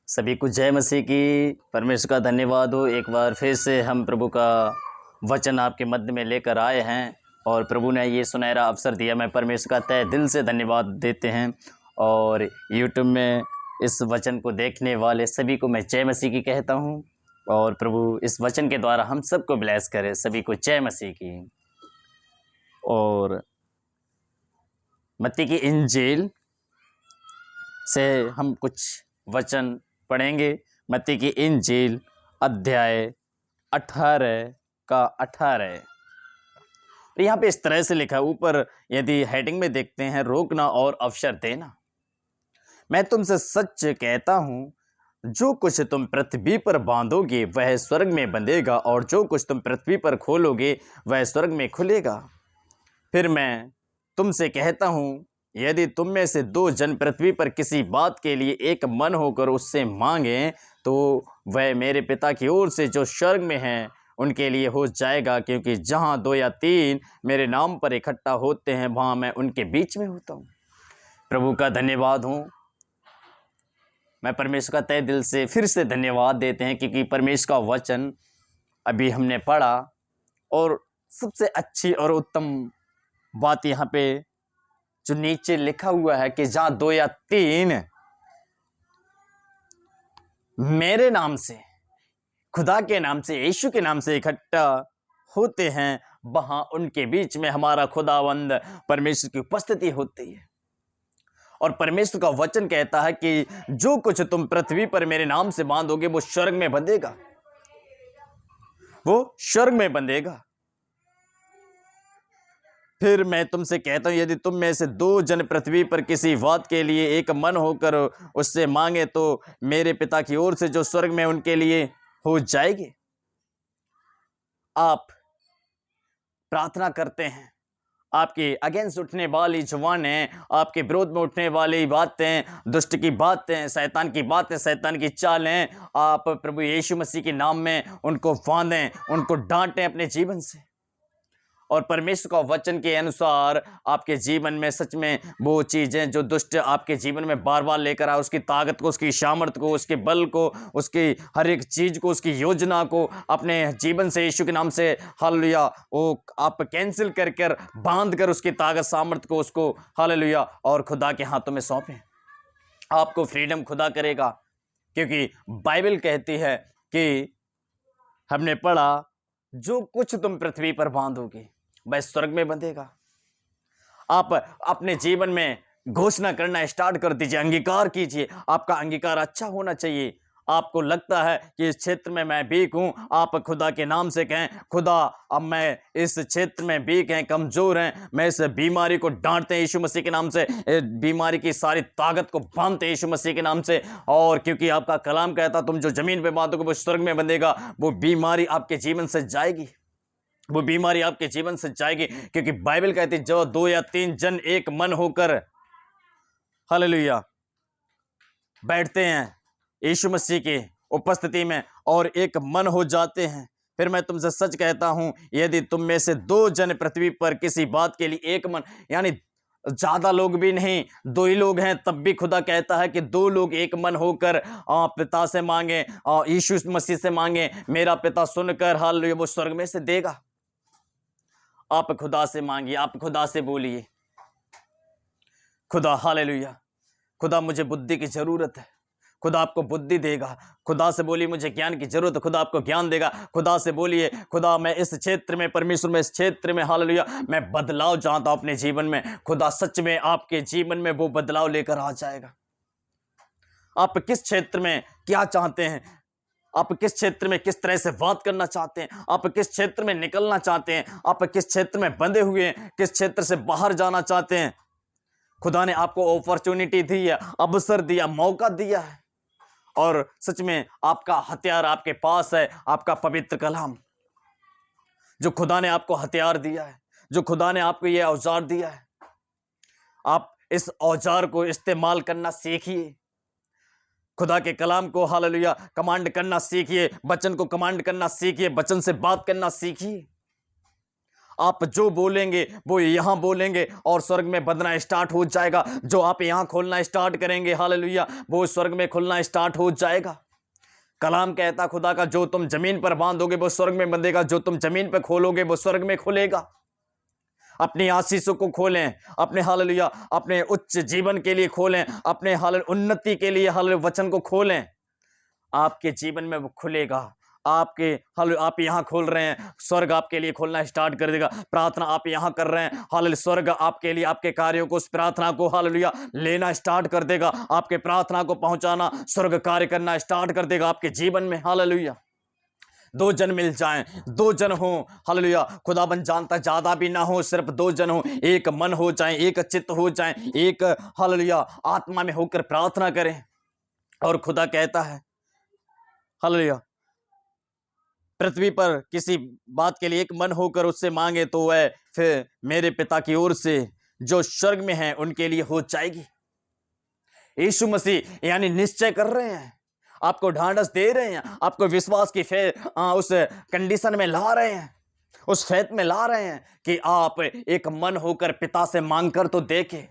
सभी को जय मसीह की। परमेश्वर का धन्यवाद हो। एक बार फिर से हम प्रभु का वचन आपके मध्य में लेकर आए हैं और प्रभु ने ये सुनहरा अवसर दिया। मैं परमेश्वर का तहे दिल से धन्यवाद देते हैं और यूट्यूब में इस वचन को देखने वाले सभी को मैं जय मसीह की कहता हूँ और प्रभु इस वचन के द्वारा हम सबको ब्लेस करे। सभी को जय मसीह की। और मत्ती की इंजील से हम कुछ वचन पढ़ेंगे। मत्ती की इंजील अध्याय 18 का 18। और यहाँ पे इस तरह से लिखा है, ऊपर यदि हेडिंग में देखते हैं, रोकना और अवसर देना। मैं तुमसे सच कहता हूँ, जो कुछ तुम पृथ्वी पर बांधोगे वह स्वर्ग में बंधेगा और जो कुछ तुम पृथ्वी पर खोलोगे वह स्वर्ग में खुलेगा। फिर मैं तुमसे कहता हूँ, यदि तुम में से दो जन पृथ्वी पर किसी बात के लिए एक मन होकर उससे मांगें तो वह मेरे पिता की ओर से जो स्वर्ग में हैं उनके लिए हो जाएगा। क्योंकि जहाँ दो या तीन मेरे नाम पर इकट्ठा होते हैं वहाँ मैं उनके बीच में होता हूँ। प्रभु का धन्यवाद हूँ। मैं परमेश्वर का तहे दिल से फिर से धन्यवाद देते हैं क्योंकि परमेश्वर का वचन अभी हमने पढ़ा और सबसे अच्छी और उत्तम बात यहाँ पे जो नीचे लिखा हुआ है कि जहां दो या तीन मेरे नाम से, खुदा के नाम से, यीशु के नाम से इकट्ठा होते हैं वहां उनके बीच में हमारा खुदावंद परमेश्वर की उपस्थिति होती है। और परमेश्वर का वचन कहता है कि जो कुछ तुम पृथ्वी पर मेरे नाम से बांधोगे वो स्वर्ग में बंधेगा, वो स्वर्ग में बंधेगा। फिर मैं तुमसे कहता हूं, यदि तुम में से दो जन पृथ्वी पर किसी बात के लिए एक मन होकर उससे मांगे तो मेरे पिता की ओर से जो स्वर्ग में उनके लिए हो जाएगी। आप प्रार्थना करते हैं, आपके अगेंस्ट उठने वाली जुबानें, आपके विरोध में उठने वाली बातें, दुष्ट की बातें, शैतान की बातें, शैतान की चालें, आप प्रभु यीशु मसीह के नाम में उनको बांधें, उनको डांटें अपने जीवन से। और परमेश्वर का वचन के अनुसार आपके जीवन में सच में वो चीज़ें जो दुष्ट आपके जीवन में बार बार लेकर आए, उसकी ताकत को, उसकी सामर्थ को, उसके बल को, उसकी हर एक चीज़ को, उसकी योजना को अपने जीवन से यीशु के नाम से हालेलुया वो आप कैंसिल कर कर बांध कर उसकी ताकत सामर्थ को उसको हालेलुया और खुदा के हाथों में सौंपें। आपको फ्रीडम खुदा करेगा क्योंकि बाइबल कहती है कि हमने पढ़ा, जो कुछ तुम पृथ्वी पर बांधोगे वह स्वर्ग में बंधेगा। आप अपने जीवन में घोषणा करना स्टार्ट कर दीजिए, अंगीकार कीजिए। आपका अंगीकार अच्छा होना चाहिए। आपको लगता है कि इस क्षेत्र में मैं वीक हूं, आप खुदा के नाम से कहें, खुदा अब मैं इस क्षेत्र में वीक हैं, कमजोर हैं, मैं इस बीमारी को डांटते हैं यीशु मसीह के नाम से, बीमारी की सारी ताकत को बांधते हैं यीशु मसीह के नाम से। और क्योंकि आपका कलाम कहता तुम जो जमीन पे बांधोगे वो स्वर्ग में बंधेगा, वो बीमारी आपके जीवन से जाएगी, वो बीमारी आपके जीवन से जाएगी। क्योंकि बाइबल कहती है जो दो या तीन जन एक मन होकर हालेलुया बैठते हैं यीशु मसीह की उपस्थिति में और एक मन हो जाते हैं। फिर मैं तुमसे सच कहता हूं, यदि तुम में से दो जन पृथ्वी पर किसी बात के लिए एक मन, यानी ज्यादा लोग भी नहीं, दो ही लोग हैं, तब भी खुदा कहता है कि दो लोग एक मन होकर पिता से मांगे, यीशु मसीह से मांगे, मेरा पिता सुनकर हालेलुया वो स्वर्ग में से देगा। आप खुदा से मांगिए, आप खुदा से बोलिए, खुदा हालेलुया, खुदा मुझे बुद्धि की जरूरत है, खुदा आपको बुद्धि देगा। खुदा से बोलिए मुझे ज्ञान की जरूरत है, खुदा आपको ज्ञान देगा। खुदा से बोलिए, खुदा मैं इस क्षेत्र में, परमेश्वर में इस क्षेत्र में हालेलुया मैं बदलाव चाहता हूं अपने जीवन में। खुदा सच में आपके जीवन में वो बदलाव लेकर आ जाएगा। आप किस क्षेत्र में क्या चाहते हैं, आप किस क्षेत्र में किस तरह से बात करना चाहते हैं, आप किस क्षेत्र में निकलना चाहते हैं, आप किस क्षेत्र में बंधे हुए हैं, किस क्षेत्र से बाहर जाना चाहते हैं। खुदा ने आपको अपॉर्चुनिटी दी है, अवसर दिया, मौका दिया है। और सच में आपका हथियार आपके पास है, आपका पवित्र कलाम, जो खुदा ने आपको हथियार दिया है, जो खुदा ने आपको यह औजार दिया है। आप इस औजार को इस्तेमाल करना सीखिए। खुदा के कलाम को हालेलुया कमांड करना सीखिए, वचन को कमांड करना सीखिए, वचन से बात करना सीखिए। आप जो बोलेंगे वो यहाँ बोलेंगे और स्वर्ग में बंधना स्टार्ट हो जाएगा। जो आप यहाँ खोलना स्टार्ट करेंगे हालेलुया, वो स्वर्ग में खुलना स्टार्ट हो जाएगा। कलाम कहता खुदा का, जो तुम जमीन पर बांधोगे वो स्वर्ग में बंधेगा, जो तुम जमीन पर खोलोगे वो स्वर्ग में खुलेगा। अपनी आशीषों को खोलें, अपने हालेलुया अपने उच्च जीवन के लिए खोलें, अपने हाल उन्नति के लिए हाल वचन को खोलें, आपके जीवन में वो खुलेगा। आपके हाल आप यहाँ खोल रहे हैं, स्वर्ग आपके लिए खोलना स्टार्ट कर देगा। प्रार्थना आप यहाँ कर रहे हैं, हालेलुया स्वर्ग आपके लिए आपके कार्यों को, उस प्रार्थना को हालेलुया लेना स्टार्ट कर देगा। आपके प्रार्थना को पहुंचाना, स्वर्ग कार्य करना स्टार्ट कर देगा आपके जीवन में। हालेलुया दो जन मिल जाएं, दो जन हो हालेलुया, खुदाबंद जानता ज्यादा भी ना हो, सिर्फ दो जन हो, एक मन हो जाए, एक चित्त हो जाए, एक हालेलुया आत्मा में होकर प्रार्थना करें। और खुदा कहता है हालेलुया, पृथ्वी पर किसी बात के लिए एक मन होकर उससे मांगे तो वह फिर मेरे पिता की ओर से जो स्वर्ग में है उनके लिए हो जाएगी। यीशु मसीह यानी निश्चय कर रहे हैं, आपको ढांढस दे रहे हैं, आपको विश्वास की उस कंडीशन में ला रहे हैं, उस फेथ में ला रहे हैं कि आप एक मन होकर पिता से मांगकर तो देखें,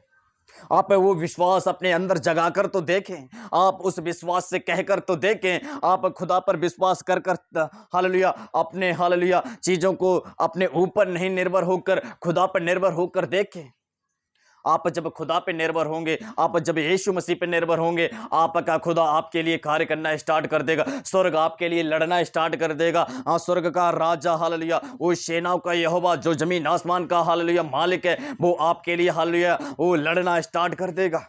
आप वो विश्वास अपने अंदर जगाकर तो देखें, आप उस विश्वास से कहकर तो देखें, आप खुदा पर विश्वास कर कर हालेलुया अपने हालेलुया चीजों को अपने ऊपर नहीं निर्भर होकर खुदा पर निर्भर होकर देखें। आप जब खुदा पे निर्भर होंगे, आप जब यीशु मसीह पे निर्भर होंगे, आपका खुदा आपके लिए कार्य करना स्टार्ट कर देगा, स्वर्ग आपके लिए लड़ना स्टार्ट कर देगा। हाँ, स्वर्ग का राजा हालेलुया, वो सेनाओं का यहोवा जो जमीन आसमान का हालेलुया मालिक है, वो आपके लिए हालेलुया वो लड़ना स्टार्ट कर देगा।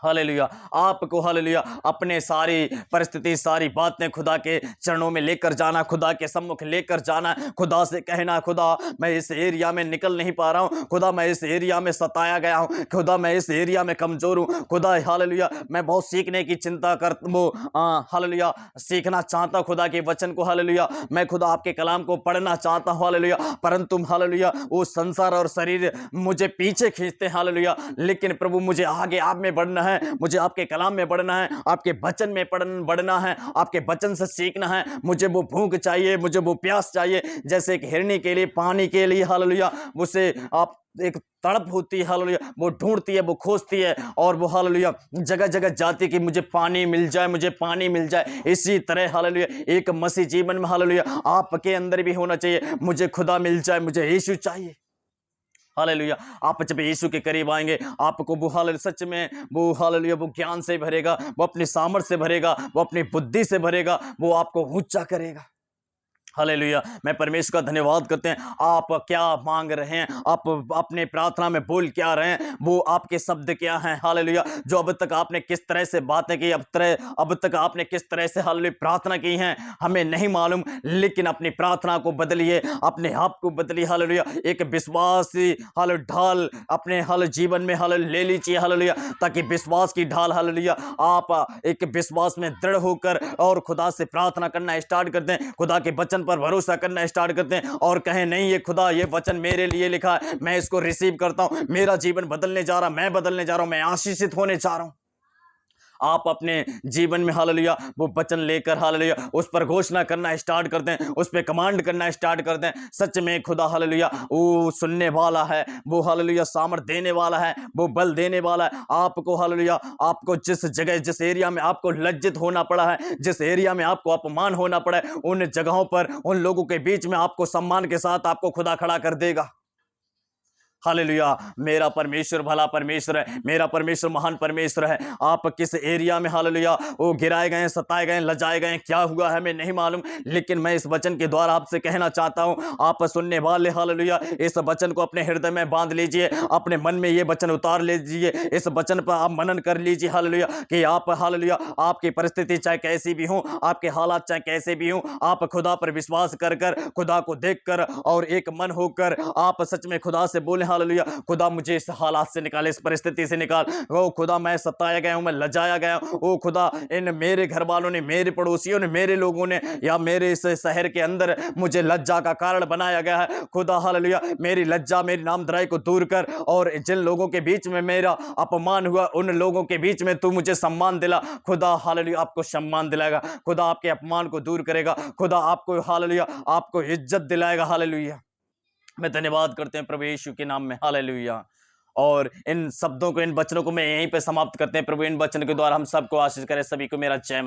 हालेलुया आपको हालेलुया अपने सारी परिस्थिति, सारी बातें खुदा के चरणों में लेकर जाना, खुदा के सम्मुख लेकर जाना, खुदा से कहना, खुदा मैं इस एरिया में निकल नहीं पा रहा हूँ, खुदा मैं इस एरिया में सताया गया हूँ, खुदा मैं इस एरिया में कमजोर हूँ, खुदा हालेलुया मैं बहुत सीखने की चिंता कर वो हालेलुया सीखना चाहता हूँ खुदा के वचन को, हालेलुया मैं खुदा आपके कलाम को पढ़ना चाहता हूँ हालेलुया, परंतु हालेलुया वो संसार और शरीर मुझे पीछे खींचते हैं हालेलुया, लेकिन प्रभु मुझे आगे आप में बढ़ना है, मुझे आपके कलाम में बढ़ना है, आपके वचन में बढ़ना है, आपके वचन से सीखना है। मुझे वो भूख चाहिए, मुझे वो प्यास चाहिए, जैसे एक हिरनी के लिए पानी के लिए हालेलुया उसे आप एक तड़प होती है हालेलुया, वो ढूंढती है, वो खोजती है और वो हालेलुया जगह जगह जाती है कि मुझे पानी मिल जाए, मुझे पानी मिल जाए। इसी तरह हालेलुया एक मसीह जीवन में हालेलुया आपके अंदर भी होना चाहिए, मुझे खुदा मिल जाए, मुझे यीशु चाहिए। हालेलुया आप जब यीशु के करीब आएंगे, आपको वो हालेलुया सच में वो हालेलुया वो ज्ञान से भरेगा, वो अपनी सामर्थ से भरेगा, वो अपनी बुद्धि से भरेगा, वो आपको ऊंचा करेगा। हालेलुया मैं परमेश्वर का धन्यवाद करते हैं। आप क्या मांग रहे हैं, आप अपने प्रार्थना में बोल क्या रहे हैं, वो आपके शब्द क्या हैं हालेलुया, जो अब तक आपने किस तरह से बातें की, अब तक आपने किस तरह से हालेलुया प्रार्थना की हैं हमें नहीं मालूम, लेकिन अपनी प्रार्थना को बदलिए, अपने आप को बदलिए हालेलुया, एक विश्वासी हाल ढाल अपने हाल जीवन में हाल ले लीजिए हालेलुया, ताकि विश्वास की ढाल हालेलुया आप एक विश्वास में दृढ़ होकर और खुदा से प्रार्थना करना स्टार्ट कर दें, खुदा के वचन पर भरोसा करना स्टार्ट करते हैं और कहें नहीं ये खुदा ये वचन मेरे लिए लिखा है, मैं इसको रिसीव करता हूं, मेरा जीवन बदलने जा रहा, मैं बदलने जा रहा हूं, मैं आशीषित होने जा रहा हूं। आप अपने जीवन में हालेलुया वो वचन लेकर हालेलुया उस पर घोषणा करना स्टार्ट कर दें, उस पर कमांड करना स्टार्ट कर दें। सच में खुदा हालेलुया वो सुनने वाला है, वो हालेलुया सामर्थ देने वाला है, वो बल देने वाला है। आपको हालेलुया आपको जिस जगह जिस एरिया में आपको लज्जित होना पड़ा है, जिस एरिया में आपको अपमान होना पड़ा है, उन जगहों पर उन लोगों के बीच में आपको सम्मान के साथ आपको खुदा खड़ा कर देगा। हालेलुया मेरा परमेश्वर भला परमेश्वर है, मेरा परमेश्वर महान परमेश्वर है। आप किस एरिया में हालेलुया वो गिराए गए, सताए गए, लजाए गए, क्या हुआ है हमें नहीं मालूम, लेकिन मैं इस वचन के द्वारा आपसे कहना चाहता हूं, आप सुनने वाले हालेलुया इस वचन को अपने हृदय में बांध लीजिए, अपने मन में ये वचन उतार लीजिए, इस वचन पर आप मनन कर लीजिए हालेलुया कि आप हालेलुया आपकी परिस्थिति चाहे कैसी भी हो, आपके हालात चाहे कैसे भी हो, आप खुदा पर विश्वास कर कर, खुदा को देख कर और एक मन होकर आप सच में खुदा से बोले हालेलुया खुदा मुझे इस हालात से निकाल, इस परिस्थिति से निकाल। ओ खुदा मैं सताया गया हूं, मैं लजाया गया हूं, ओ खुदा इन मेरे घर वालों ने, मेरे पड़ोसियों ने, मेरे लोगों ने या मेरे इस शहर के अंदर मुझे लज्जा का कारण बनाया गया है। खुदा हालेलुया मेरी लज्जा, मेरी नामधराई को दूर कर और जिन लोगों के बीच में मेरा अपमान हुआ उन लोगों के बीच में तू मुझे सम्मान दिला। खुदा हालेलुया आपको सम्मान दिलाएगा, खुदा आपके अपमान को दूर करेगा, खुदा आपको हालेलुया आपको इज्जत दिलाएगा। हालेलुया मैं धन्यवाद करते हैं प्रभु यीशु के नाम में, हालेलुया। और इन शब्दों को, इन वचनों को मैं यहीं पे समाप्त करते हैं। प्रभु इन वचन के द्वारा हम सबको आशीष करे। सभी को मेरा जय